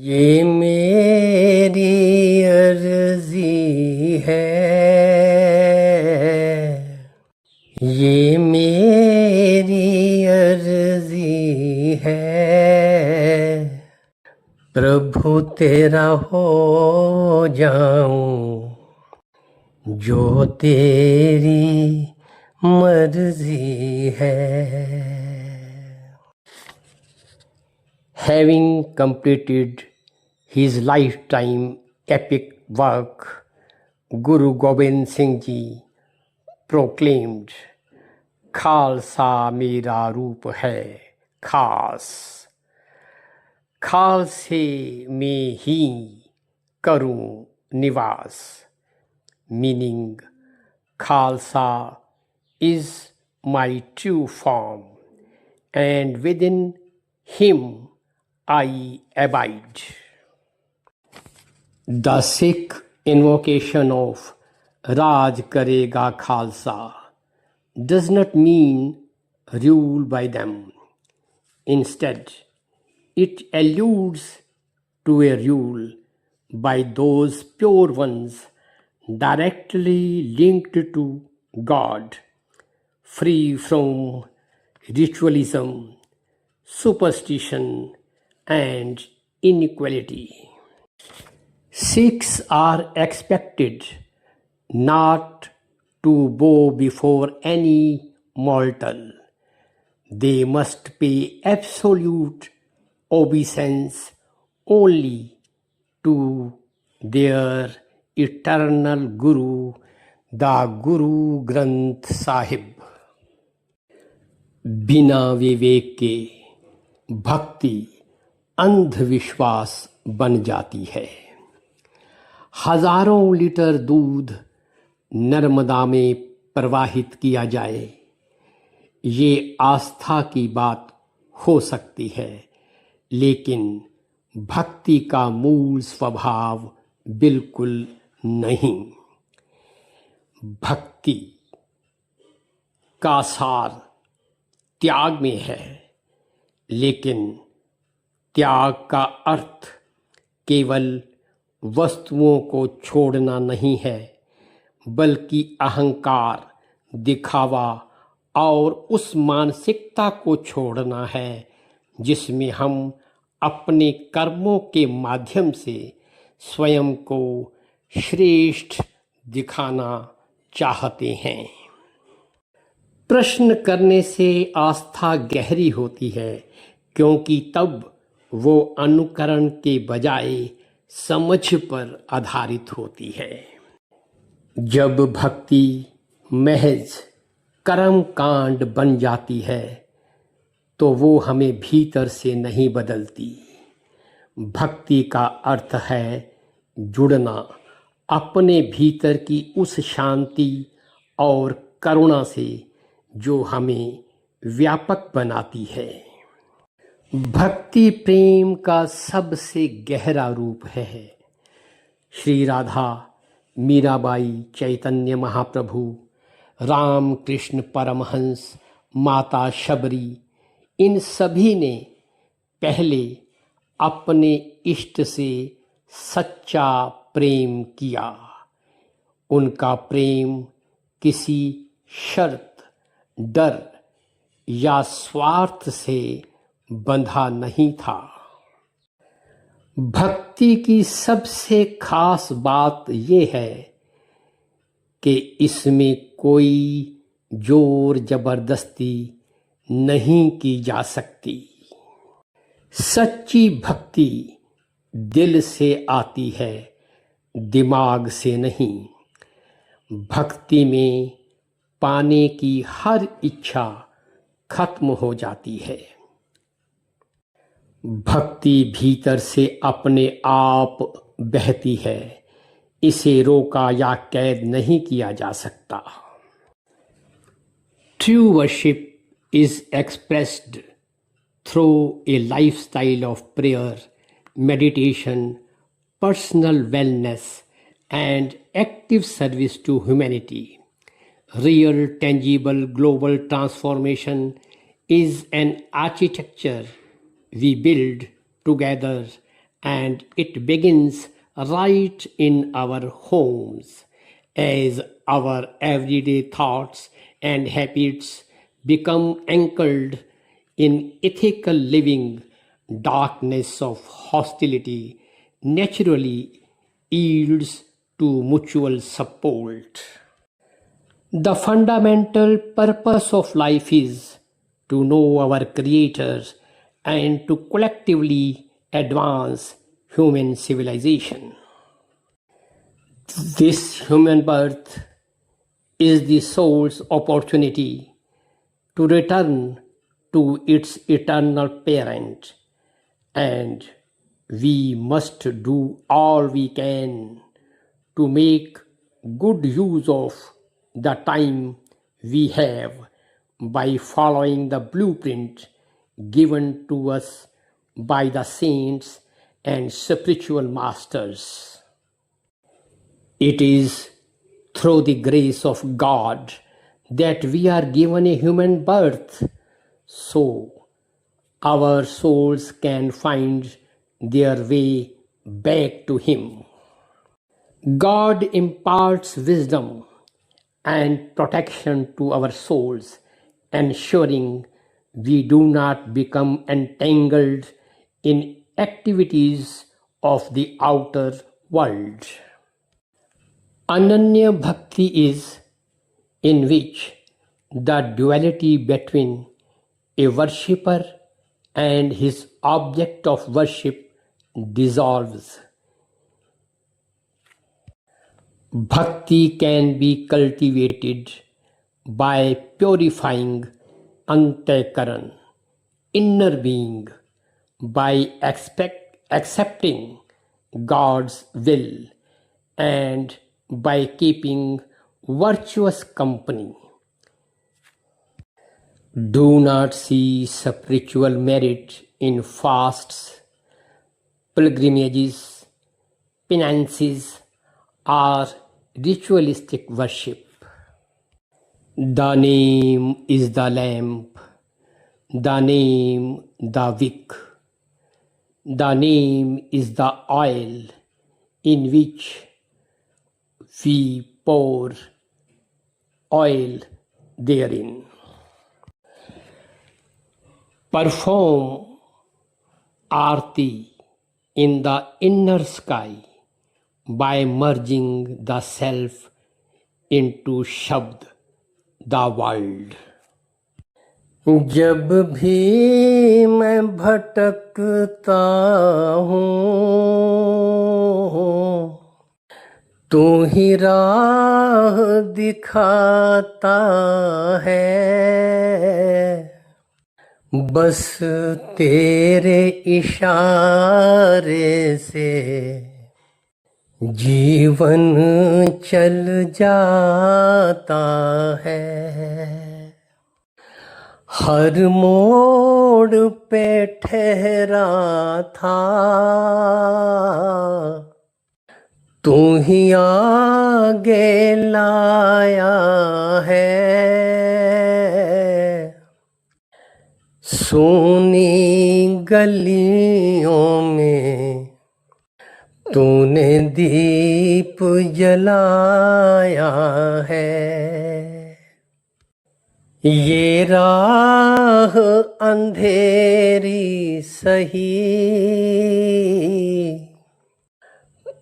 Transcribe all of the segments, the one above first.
ये मेरी अर्जी है, ये मेरी अर्जी है, प्रभु तेरा हो जाऊं जो तेरी मर्जी है। Having completed his lifetime epic work, Guru Gobind Singh Ji proclaimed, Khalsa मेरा रूप है खास, खालसे में ही करूं निवास। Meaning, Khalsa is my true form, and within him I abide. The Sikh invocation of Raj Karega Khalsa does not mean rule by them. Instead, it alludes to a rule by those pure ones directly linked to God, free from ritualism, superstition, and inequality. Sikhs are expected not to bow before any mortal. They must pay absolute obeisance only to their eternal Guru, the Guru Granth Sahib. बिना विवेक के भक्ति अंधविश्वास बन जाती है। हजारों litre दूध नर्मदा में प्रवाहित किया जाए, ये आस्था की बात हो सकती है, लेकिन भक्ति का मूल स्वभाव बिल्कुल नहीं। भक्ति का सार त्याग में है, लेकिन त्याग का अर्थ केवल वस्तुओं को छोड़ना नहीं है, बल्कि अहंकार, दिखावा और उस मानसिकता को छोड़ना है जिसमें हम अपने कर्मों के माध्यम से स्वयं को श्रेष्ठ दिखाना चाहते हैं। प्रश्न करने से आस्था गहरी होती है, क्योंकि तब वो अनुकरण के बजाय समझ पर आधारित होती है। जब भक्ति महज कर्म कांड बन जाती है, तो वो हमें भीतर से नहीं बदलती। भक्ति का अर्थ है जुड़ना अपने भीतर की उस शांति और करुणा से जो हमें व्यापक बनाती है। भक्ति प्रेम का सबसे गहरा रूप है। श्री राधा, मीराबाई, चैतन्य महाप्रभु, राम कृष्ण परमहंस, माता शबरी, इन सभी ने पहले अपने इष्ट से सच्चा प्रेम किया। उनका प्रेम किसी शर्त, डर या स्वार्थ से बंधा नहीं था। भक्ति की सबसे खास बात यह है कि इसमें कोई जोर जबरदस्ती नहीं की जा सकती। सच्ची भक्ति दिल से आती है, दिमाग से नहीं। भक्ति में पाने की हर इच्छा खत्म हो जाती है। भक्ति भीतर से अपने आप बहती है, इसे रोका या कैद नहीं किया जा सकता। True worship is expressed through a lifestyle of prayer, meditation, personal wellness, and active service to humanity. Real, tangible, global transformation is an architecture we build together and it begins right in our homes as our everyday thoughts and habits become anchored in ethical living. Darkness of hostility naturally yields to mutual support. The fundamental purpose of life is to know our Creator and to collectively advance human civilization. This human birth is the soul's opportunity to return to its eternal parent, and we must do all we can to make good use of the time we have by following the blueprint given to us by the saints and spiritual masters. It is through the grace of God that we are given a human birth so our souls can find their way back to Him. God imparts wisdom and protection to our souls, ensuring we do not become entangled in activities of the outer world. Ananya Bhakti is in which the duality between a worshipper and his object of worship dissolves. Bhakti can be cultivated by purifying Antakaran, inner being, by accepting God's will and by keeping virtuous company. Do not see spiritual merit in fasts, pilgrimages, penances, or ritualistic worship. The name is the lamp, the name the wick, the name is the oil in which we pour oil therein. Perform Aarti in the inner sky by merging the self into Shabd, the world. जब भी मैं भटकता हूँ तू ही राह दिखाता है, बस तेरे इशारे से जीवन चल जाता है। हर मोड़ पे ठहरा था तू ही आगे लाया है, सोनी गलियों में तूने दीप जलाया है। ये राह अंधेरी सही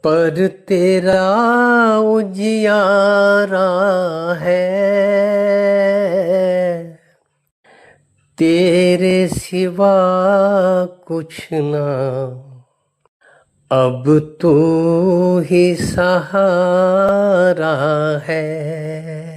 पर तेरा उजियारा है, तेरे सिवा कुछ ना अब तू ही सहारा है।